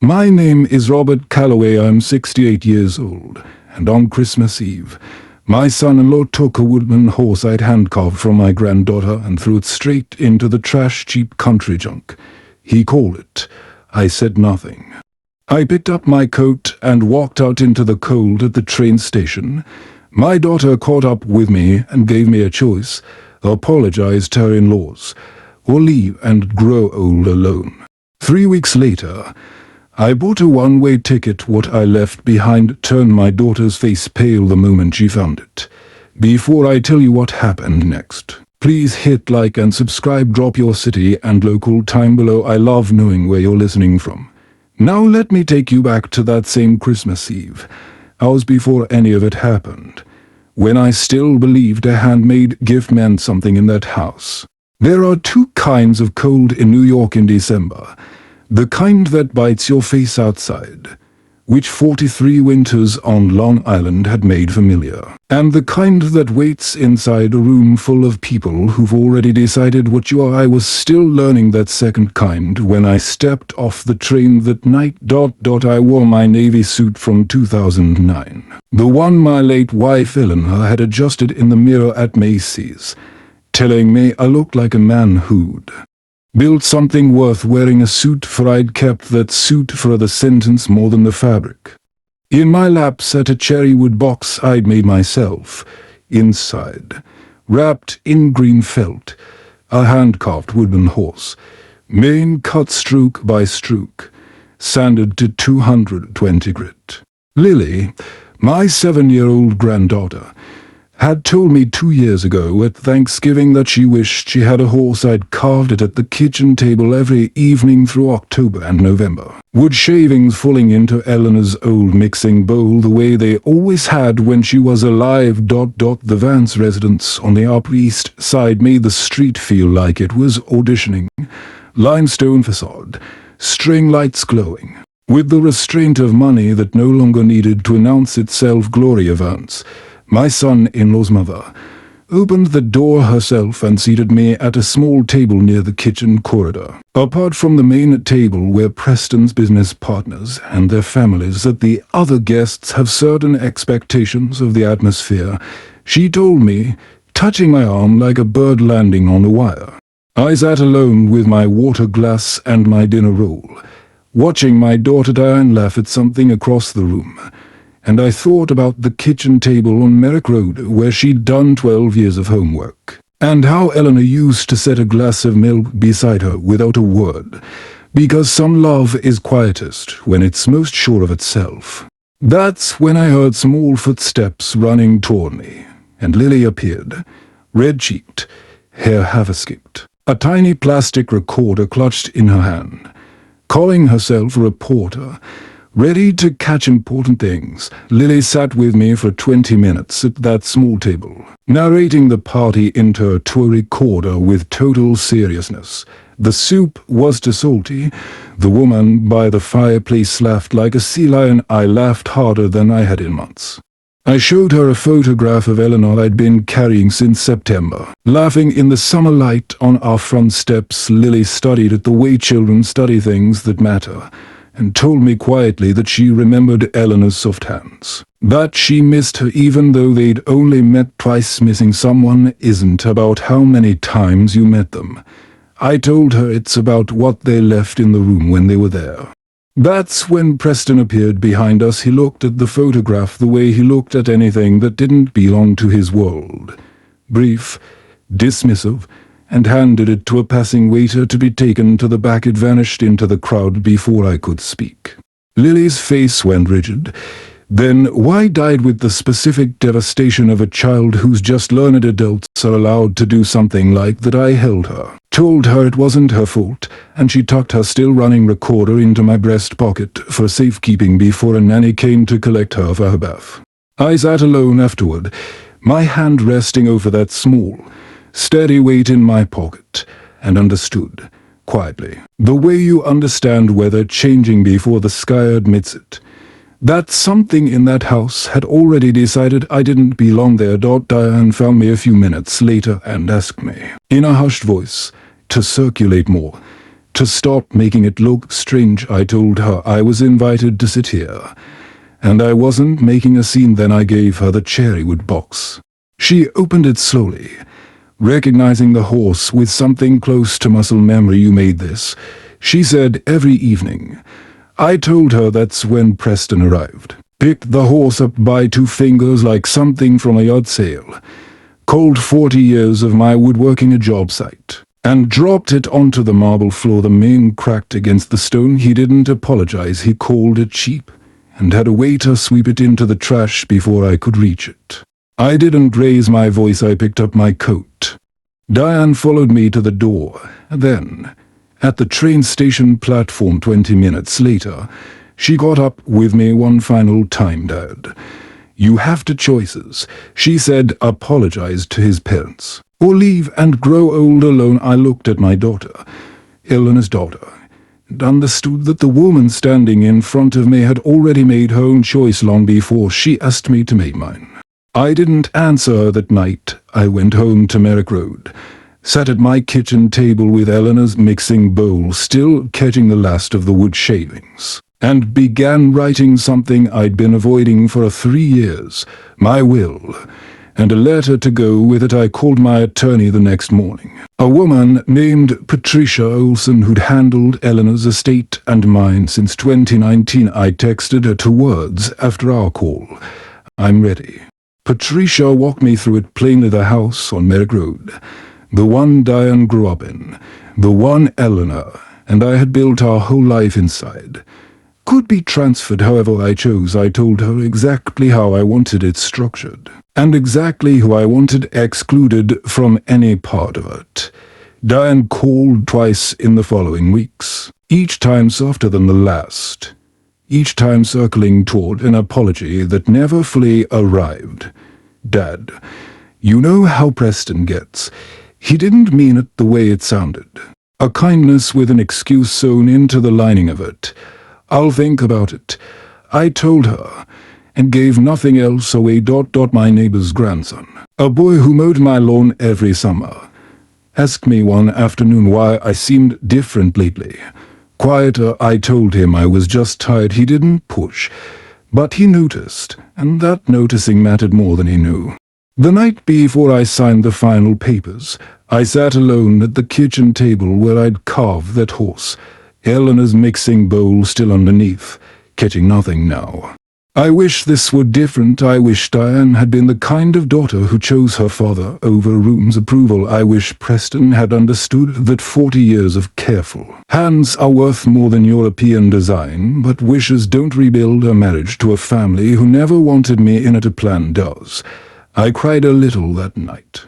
My name is Robert Calloway. I'm 68 years old, and on Christmas Eve, my son-in-law took a wooden horse I'd hand-carved from my granddaughter and threw it straight into the trash cheap country junk. He called it. I said nothing. I picked up my coat and walked out into the cold at the train station. My daughter caught up with me and gave me a choice: apologize to her in-laws, or leave and grow old alone. 3 weeks later, I bought a one-way ticket. What I left behind turned my daughter's face pale the moment she found it. Before I tell you what happened next, please hit like and subscribe, drop your city and local time below. I love knowing where you're listening from. Now let me take you back to that same Christmas Eve, hours before any of it happened, when I still believed a handmade gift meant something in that house. There are two kinds of cold in New York in December. The kind that bites your face outside, which 43 winters on Long Island had made familiar, and the kind that waits inside a room full of people who've already decided what you are. I was still learning that second kind when I stepped off the train that night. I wore my navy suit from 2009, the one my late wife Eleanor had adjusted in the mirror at Macy's, telling me I looked like a man who'd built something worth wearing a suit, for I'd kept that suit for the sentence more than the fabric. In my lap sat a cherrywood box I'd made myself. Inside, wrapped in green felt, a hand-carved wooden horse, mane cut stroke by stroke, sanded to 220 grit. Lily, my 7-year-old granddaughter, had told me 2 years ago at Thanksgiving that she wished she had a horse. I'd carved it at the kitchen table every evening through October and November, wood shavings falling into Eleanor's old mixing bowl the way they always had when she was alive. The Vance residence on the Upper East Side made the street feel like it was auditioning. Limestone facade, string lights glowing, with the restraint of money that no longer needed to announce itself. Gloria Vance, my son-in-law's mother, opened the door herself and seated me at a small table near the kitchen corridor. Apart from the main table where Preston's business partners and their families, that the other guests have certain expectations of the atmosphere, she told me, touching my arm like a bird landing on a wire. I sat alone with my water glass and my dinner roll, watching my daughter Diane laugh at something across the room. And I thought about the kitchen table on Merrick Road where she'd done 12 years of homework, and how Eleanor used to set a glass of milk beside her without a word, because some love is quietest when it's most sure of itself. That's when I heard small footsteps running toward me, and Lily appeared, red-cheeked, hair half-escaped, a tiny plastic recorder clutched in her hand. Calling herself a reporter, ready to catch important things, Lily sat with me for 20 minutes at that small table, narrating the party into a recorder with total seriousness. The soup was too salty. The woman by the fireplace laughed like a sea lion. I laughed harder than I had in months. I showed her a photograph of Eleanor I'd been carrying since September. Laughing in the summer light on our front steps, Lily studied it the way children study things that matter, and told me quietly that she remembered Eleanor's soft hands, that she missed her even though they'd only met twice. Missing someone isn't about how many times you met them. I told her it's about what they left in the room when they were there. That's when Preston appeared behind us. He looked at the photograph the way he looked at anything that didn't belong to his world. Brief, dismissive, and handed it to a passing waiter to be taken to the back. It vanished into the crowd before I could speak. Lily's face went rigid, then wide-eyed with the specific devastation of a child who's just learned adults are allowed to do something like that. I held her, told her it wasn't her fault, and she tucked her still-running recorder into my breast pocket for safekeeping before a nanny came to collect her for her bath. I sat alone afterward, my hand resting over that small, steady weight in my pocket, and understood, quietly, the way you understand weather changing before the sky admits it, that something in that house had already decided I didn't belong there. Diane found me a few minutes later and asked me, in a hushed voice, to circulate more, To stop making it look strange, I told her I was invited to sit here, and I wasn't making a scene. Then I gave her the cherrywood box. She opened it slowly, recognizing the horse with something close to muscle memory. "You made this," she said, "every evening." I told her that's when Preston arrived. Picked the horse up by 2 fingers like something from a yard sale, called 40 years of my woodworking a job site, and dropped it onto the marble floor. The mane cracked against the stone. He didn't apologize. He called it cheap, and had a waiter sweep it into the trash before I could reach it. I didn't raise my voice. I picked up my coat. Diane followed me to the door. Then, at the train station platform 20 minutes later, she got up with me one final time. "Dad, you have 2 choices," she said. "Apologize to his parents, or leave and grow old alone." I looked at my daughter, Eleanor's daughter, and understood that the woman standing in front of me had already made her own choice long before she asked me to make mine. I didn't answer her that night. I went home to Merrick Road, sat at my kitchen table with Eleanor's mixing bowl still catching the last of the wood shavings, and began writing something I'd been avoiding for 3 years, my will, and a letter to go with it. I called my attorney the next morning, a woman named Patricia Olson who'd handled Eleanor's estate and mine since 2019. I texted her 2 words after our call: "I'm ready." Patricia walked me through it plainly. The house on Merrick Road, the one Diane grew up in, the one Eleanor and I had built our whole life inside, could be transferred however I chose. I told her exactly how I wanted it structured, and exactly who I wanted excluded from any part of it. Diane called twice in the following weeks, each time softer than the last, each time circling toward an apology that never fully arrived. "Dad, you know how Preston gets. He didn't mean it the way it sounded. A kindness with an excuse sewn into the lining of it. I'll think about it," I told her, and gave nothing else away. My neighbor's grandson, a boy who mowed my lawn every summer, asked me one afternoon why I seemed different lately. Quieter. I told him I was just tired. He didn't push, but he noticed, and that noticing mattered more than he knew. The night before I signed the final papers, I sat alone at the kitchen table where I'd carved that horse, Eleanor's mixing bowl still underneath, catching nothing now. I wish this were different. I wish Diane had been the kind of daughter who chose her father over room's approval. I wish Preston had understood that 40 years of careful hands are worth more than European design, but wishes don't rebuild a marriage to a family who never wanted me in it. A plan does. I cried a little that night.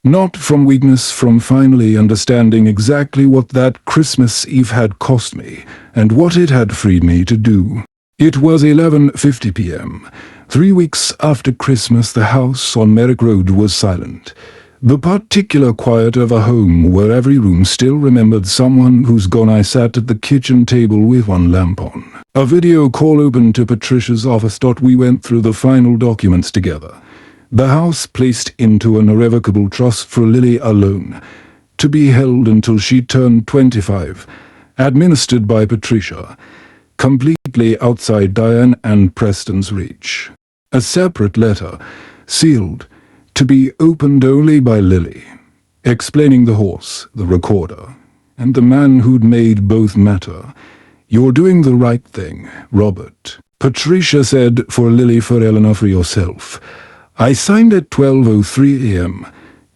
Not from weakness, from finally understanding exactly what that Christmas Eve had cost me, and what it had freed me to do. It was 11:50 p.m. 3 weeks after Christmas. The house on Merrick Road was silent. The particular quiet of a home where every room still remembered someone who's gone. I sat at the kitchen table with one lamp on, a video call open to Patricia's office. We went through the final documents together. The house placed into an irrevocable trust for Lily alone, to be held until she turned 25, administered by Patricia, completely outside Diane and Preston's reach. A separate letter, sealed, to be opened only by Lily, explaining the horse, the recorder, and the man who'd made both matter. "You're doing the right thing, Robert," Patricia said, "for Lily, for Eleanor, for yourself." I signed at 12:03 a.m.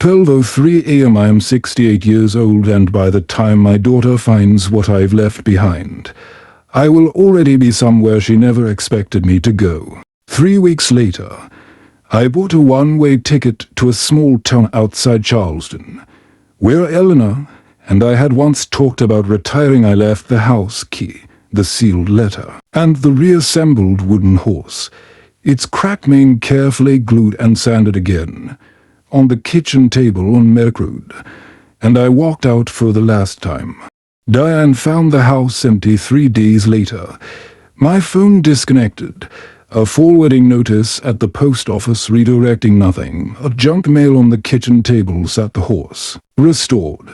12:03 a.m. I am 68 years old, and by the time my daughter finds what I've left behind, I will already be somewhere she never expected me to go. 3 weeks later, I bought a one-way ticket to a small town outside Charleston, where Eleanor and I had once talked about retiring. I left the house key, the sealed letter, and the reassembled wooden horse, its cracked mane carefully glued and sanded again, on the kitchen table on Merrick Road, and I walked out for the last time. Diane found the house empty 3 days later. My phone disconnected. A forwarding notice at the post office redirecting nothing. A junk mail on the kitchen table sat the horse, restored,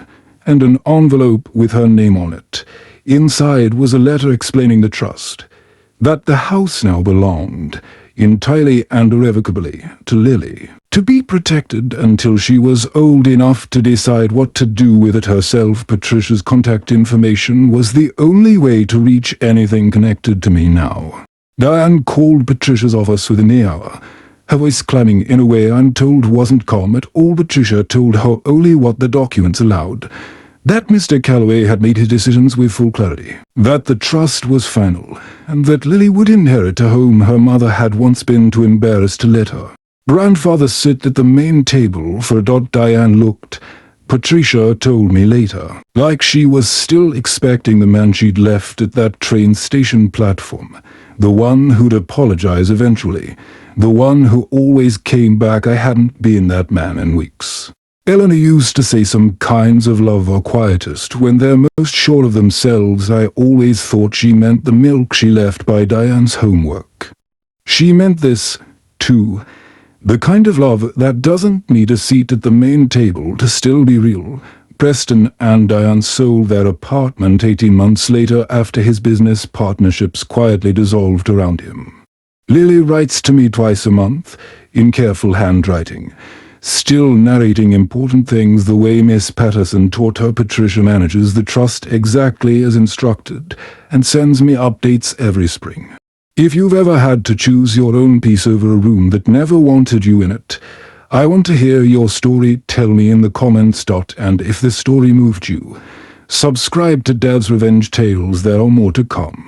and an envelope with her name on it. Inside was a letter explaining the trust, that the house now belonged, entirely and irrevocably, to Lily, to be protected until she was old enough to decide what to do with it herself. Patricia's contact information was the only way to reach anything connected to me now. Diane called Patricia's office within the hour, her voice climbing in a way I'm told wasn't calm at all. Patricia told her only what the documents allowed, that Mr. Calloway had made his decisions with full clarity, that the trust was final, and that Lily would inherit a home her mother had once been too embarrassed to let her. Grandfather sit at the main table for a dot. Diane looked, Patricia told me later, like she was still expecting the man she'd left at that train station platform, the one who'd apologize eventually, the one who always came back. I hadn't been that man in weeks. Eleanor used to say some kinds of love are quietest when they're most sure of themselves. I always thought she meant the milk she left by Diane's homework. She meant this, too, the kind of love that doesn't need a seat at the main table to still be real. Preston and Diane sold their apartment 18 months later after his business partnerships quietly dissolved around him. Lily writes to me twice a month, in careful handwriting, still narrating important things the way Miss Patterson taught her. Patricia manages the trust exactly as instructed and sends me updates every spring. If you've ever had to choose your own piece over a room that never wanted you in it, I want to hear your story. Tell me in the comments. And if this story moved you, subscribe to Dad's Revenge Tales. There are more to come.